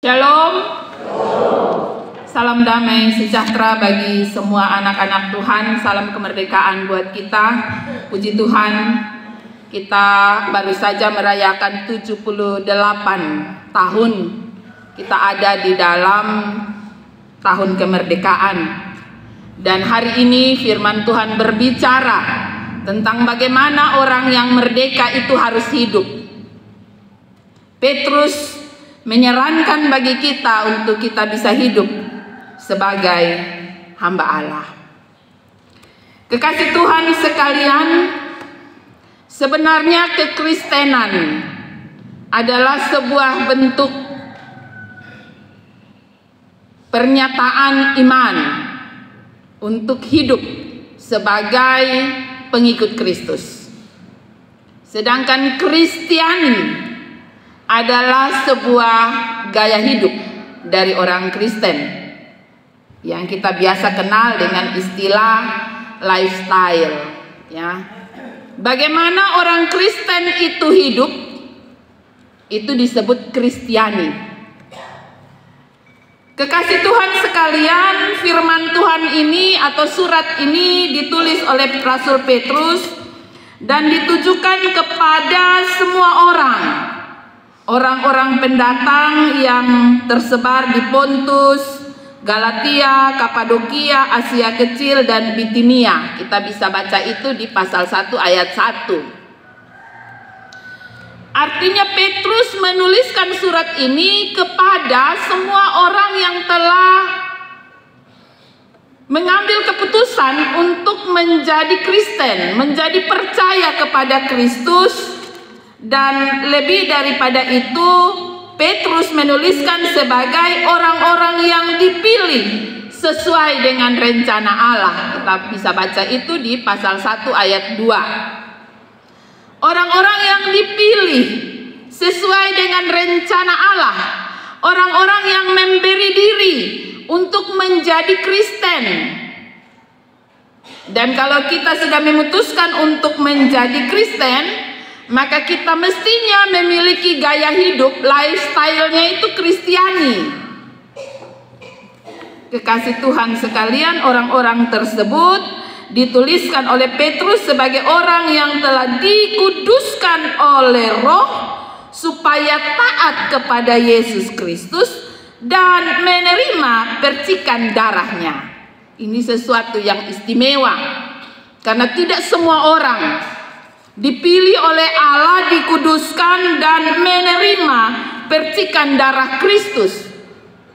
Shalom. Salam damai sejahtera bagi semua anak-anak Tuhan. Salam kemerdekaan buat kita. Puji Tuhan, kita baru saja merayakan 78 tahun kita ada di dalam tahun kemerdekaan. Dan hari ini firman Tuhan berbicara tentang bagaimana orang yang merdeka itu harus hidup. Petrus menyarankan bagi kita untuk kita bisa hidup sebagai hamba Allah. Kekasih Tuhan sekalian, sebenarnya kekristenan adalah sebuah bentuk pernyataan iman untuk hidup sebagai pengikut Kristus. Sedangkan Kristiani adalah sebuah gaya hidup dari orang Kristen yang kita biasa kenal dengan istilah lifestyle, ya. Bagaimana orang Kristen itu hidup, itu disebut Kristiani. Kekasih Tuhan sekalian, firman Tuhan ini atau surat ini ditulis oleh Rasul Petrus dan ditujukan kepada semua orang-orang pendatang yang tersebar di Pontus, Galatia, Kapadokia, Asia Kecil, dan Bitinia. Kita bisa baca itu di pasal 1 ayat 1. Artinya Petrus menuliskan surat ini kepada semua orang yang telah mengambil keputusan untuk menjadi Kristen, menjadi percaya kepada Kristus. Dan lebih daripada itu, Petrus menuliskan sebagai orang-orang yang dipilih sesuai dengan rencana Allah. Kita bisa baca itu di pasal 1 ayat 2. Orang-orang yang dipilih sesuai dengan rencana Allah, orang-orang yang memberi diri untuk menjadi Kristen. Dan kalau kita sudah memutuskan untuk menjadi Kristen, maka kita mestinya memiliki gaya hidup, lifestyle-nya itu Kristiani. Kekasih Tuhan sekalian, orang-orang tersebut dituliskan oleh Petrus sebagai orang yang telah dikuduskan oleh Roh supaya taat kepada Yesus Kristus dan menerima percikan darahnya. Ini sesuatu yang istimewa, karena tidak semua orang dipilih oleh Allah, dikuduskan dan menerima percikan darah Kristus.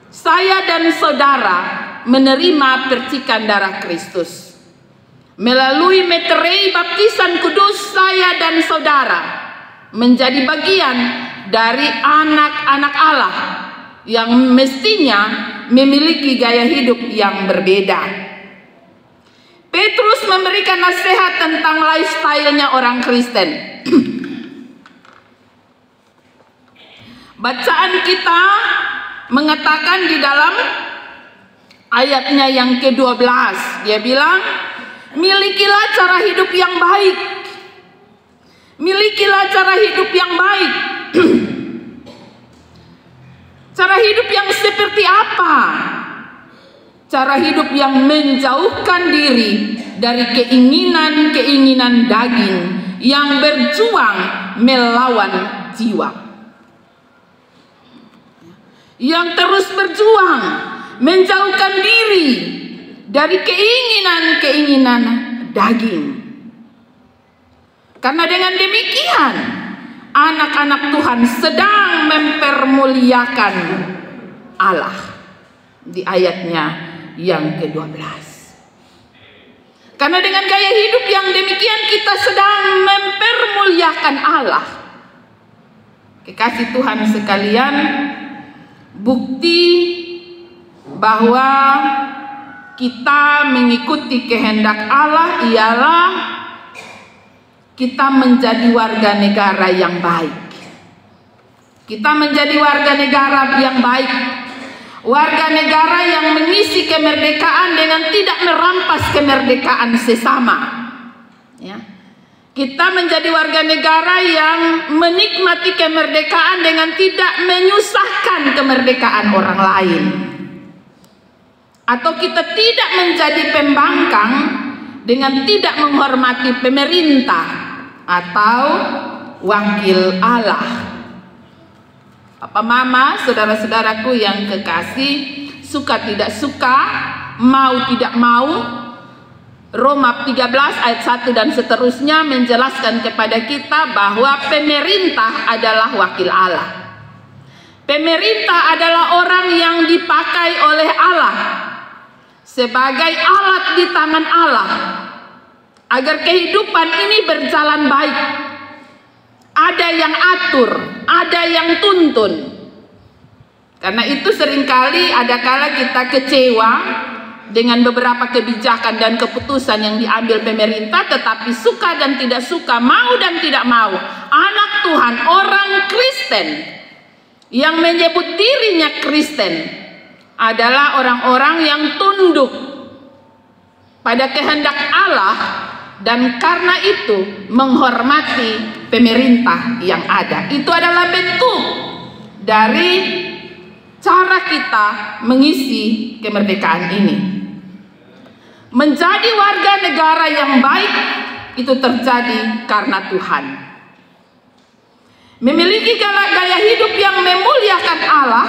Saya dan saudara menerima percikan darah Kristus. Melalui meterei baptisan kudus, saya dan saudara menjadi bagian dari anak-anak Allah yang mestinya memiliki gaya hidup yang berbeda. Petrus memberikan nasihat tentang lifestyle-nya orang Kristen. Bacaan kita mengatakan di dalam ayatnya yang ke-12, dia bilang, milikilah cara hidup yang baik. Milikilah cara hidup yang baik. Cara hidup yang seperti apa? Cara hidup yang menjauhkan diri dari keinginan-keinginan daging yang berjuang melawan jiwa. Yang terus berjuang menjauhkan diri dari keinginan-keinginan daging. Karena dengan demikian, anak-anak Tuhan sedang mempermuliakan Allah. Di ayatnya yang ke-12. Karena dengan gaya hidup yang demikian kita sedang mempermuliakan Allah. Kekasih Tuhan sekalian, bukti bahwa kita mengikuti kehendak Allah ialah kita menjadi warga negara yang baik. Kita menjadi warga negara yang baik. Warga negara yang mengisi kemerdekaan dengan tidak merampas kemerdekaan sesama, ya. Kita menjadi warga negara yang menikmati kemerdekaan dengan tidak menyusahkan kemerdekaan orang lain. Atau kita tidak menjadi pembangkang dengan tidak menghormati pemerintah atau wakil Allah. Papa mama, saudara-saudaraku yang kekasih, suka tidak suka, mau tidak mau, Roma 13 ayat 1 dan seterusnya menjelaskan kepada kita bahwa pemerintah adalah wakil Allah. Pemerintah adalah orang yang dipakai oleh Allah sebagai alat di tangan Allah agar kehidupan ini berjalan baik. Ada yang atur, ada yang tuntun. Karena itu seringkali ada kala kita kecewa dengan beberapa kebijakan dan keputusan yang diambil pemerintah, tetapi suka dan tidak suka, mau dan tidak mau, anak Tuhan, orang Kristen yang menyebut dirinya Kristen adalah orang-orang yang tunduk pada kehendak Allah dan karena itu menghormati pemerintah yang ada. Itu adalah bentuk dari cara kita mengisi kemerdekaan ini. Menjadi warga negara yang baik itu terjadi karena Tuhan. Memiliki gaya hidup yang memuliakan Allah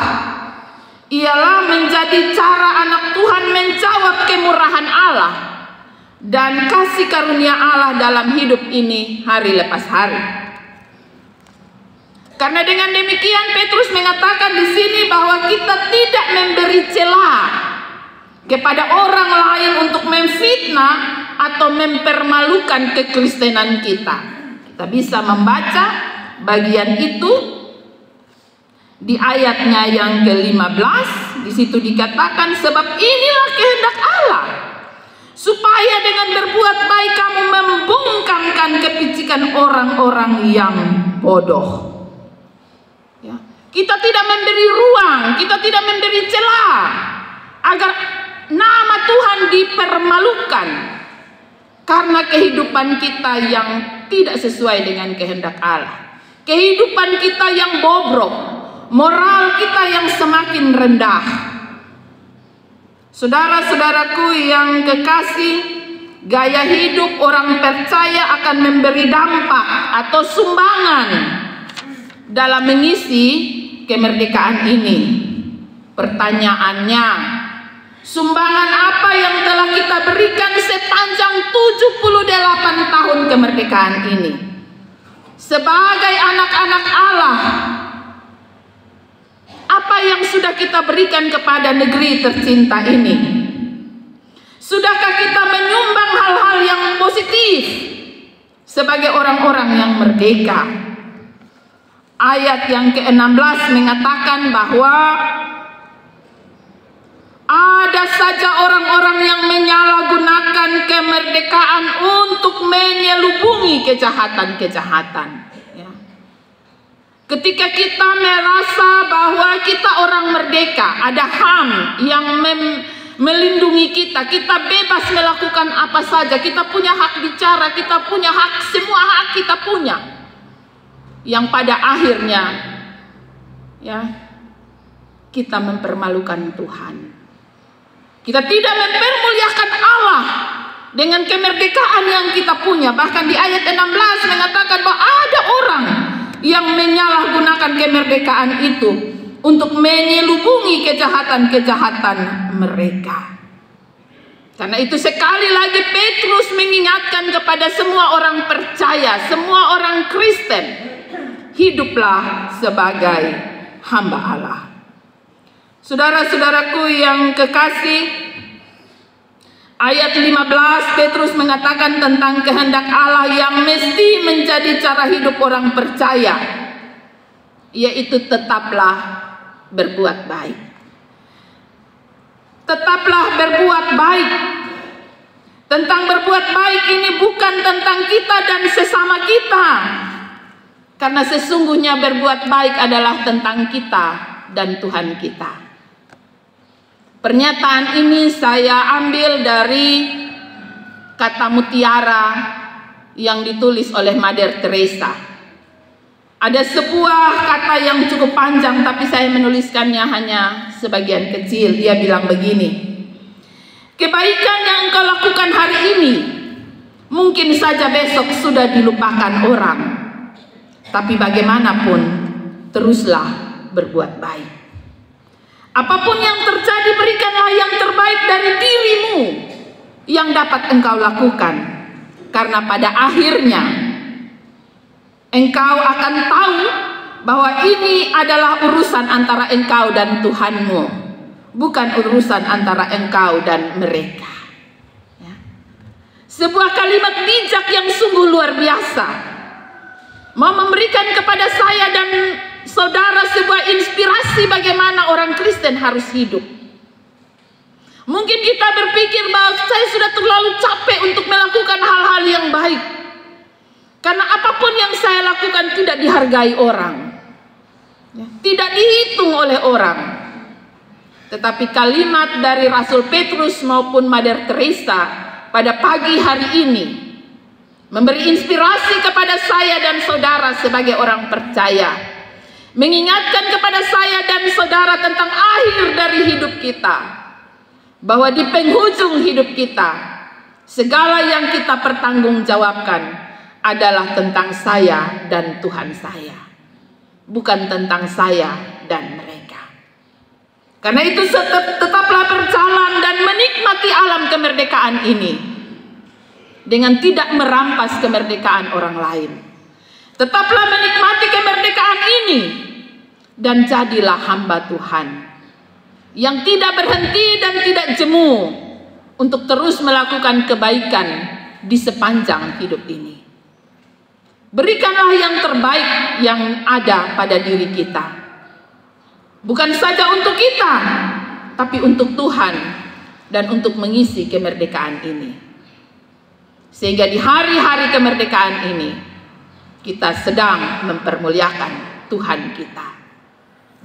ialah menjadi cara anak Tuhan menjawab kemurahan Allah dan kasih karunia Allah dalam hidup ini hari lepas hari. Karena dengan demikian Petrus mengatakan di sini bahwa kita tidak memberi celah kepada orang lain untuk memfitnah atau mempermalukan kekristenan kita. Kita bisa membaca bagian itu di ayatnya yang ke-15. Di situ dikatakan, sebab inilah kehendak Allah, supaya dengan berbuat baik kamu membungkamkan kepicikan orang-orang yang bodoh. Ya. Kita tidak memberi ruang, kita tidak memberi celah agar nama Tuhan dipermalukan karena kehidupan kita yang tidak sesuai dengan kehendak Allah, kehidupan kita yang bobrok, moral kita yang semakin rendah. Saudara-saudaraku yang kekasih, gaya hidup orang percaya akan memberi dampak atau sumbangan dalam mengisi kemerdekaan ini. Pertanyaannya, sumbangan apa yang telah kita berikan sepanjang 78 tahun kemerdekaan ini? Sebagai anak-anak Allah, apa yang sudah kita berikan kepada negeri tercinta ini? Sudahkah kita menyumbang hal-hal yang positif sebagai orang-orang yang merdeka? Ayat yang ke-16 mengatakan bahwa ada saja orang-orang yang menyalahgunakan kemerdekaan untuk menyelubungi kejahatan-kejahatan. Ya. Ketika kita merasa bahwa kita orang merdeka, ada HAM yang melindungi kita, kita bebas melakukan apa saja, kita punya hak bicara, kita punya hak, semua hak kita punya. Yang pada akhirnya, ya, kita mempermalukan Tuhan. Kita tidak mempermuliakan Allah dengan kemerdekaan yang kita punya. Bahkan di ayat 16 mengatakan bahwa ada orang yang menyalahgunakan kemerdekaan itu untuk menyelubungi kejahatan-kejahatan mereka. Karena itu sekali lagi Petrus mengingatkan kepada semua orang percaya, semua orang Kristen, hiduplah sebagai hamba Allah. Saudara-saudaraku yang kekasih, ayat 15 Petrus mengatakan tentang kehendak Allah yang mesti menjadi cara hidup orang percaya, yaitu tetaplah berbuat baik. Tetaplah berbuat baik. Tentang berbuat baik ini bukan tentang kita dan sesama kita, karena sesungguhnya berbuat baik adalah tentang kita dan Tuhan kita. Pernyataan ini saya ambil dari kata mutiara yang ditulis oleh Mother Teresa. Ada sebuah kata yang cukup panjang, tapi saya menuliskannya hanya sebagian kecil. Dia bilang begini: kebaikan yang engkau lakukan hari ini mungkin saja besok sudah dilupakan orang, tapi bagaimanapun teruslah berbuat baik. Apapun yang terjadi, berikanlah yang terbaik dari dirimu yang dapat engkau lakukan, karena pada akhirnya engkau akan tahu bahwa ini adalah urusan antara engkau dan Tuhanmu, bukan urusan antara engkau dan mereka. Ya. Sebuah kalimat bijak yang sungguh luar biasa, mau memberikan kepada saya dan saudara sebuah inspirasi bagaimana orang Kristen harus hidup. Mungkin kita berpikir bahwa saya sudah terlalu capek untuk melakukan hal-hal yang baik, karena apapun yang saya lakukan tidak dihargai orang, tidak dihitung oleh orang. Tetapi kalimat dari Rasul Petrus maupun Mother Teresa pada pagi hari ini memberi inspirasi kepada saya dan saudara sebagai orang percaya, mengingatkan kepada saya dan saudara tentang akhir dari hidup kita, bahwa di penghujung hidup kita segala yang kita pertanggungjawabkan adalah tentang saya dan Tuhan saya, bukan tentang saya dan mereka. Karena itu tetaplah berjalan dan menikmati alam kemerdekaan ini dengan tidak merampas kemerdekaan orang lain. Tetaplah menikmati kemerdekaan ini dan jadilah hamba Tuhan yang tidak berhenti dan tidak jemu untuk terus melakukan kebaikan di sepanjang hidup ini. Berikanlah yang terbaik yang ada pada diri kita, bukan saja untuk kita, tapi untuk Tuhan dan untuk mengisi kemerdekaan ini. Sehingga di hari-hari kemerdekaan ini kita sedang mempermuliakan Tuhan kita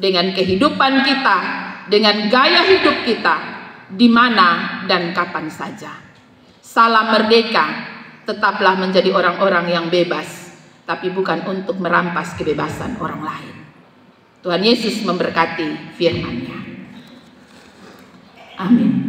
dengan kehidupan kita, dengan gaya hidup kita, di mana dan kapan saja. Salam merdeka, tetaplah menjadi orang-orang yang bebas, tapi bukan untuk merampas kebebasan orang lain. Tuhan Yesus memberkati firman-Nya. Amin.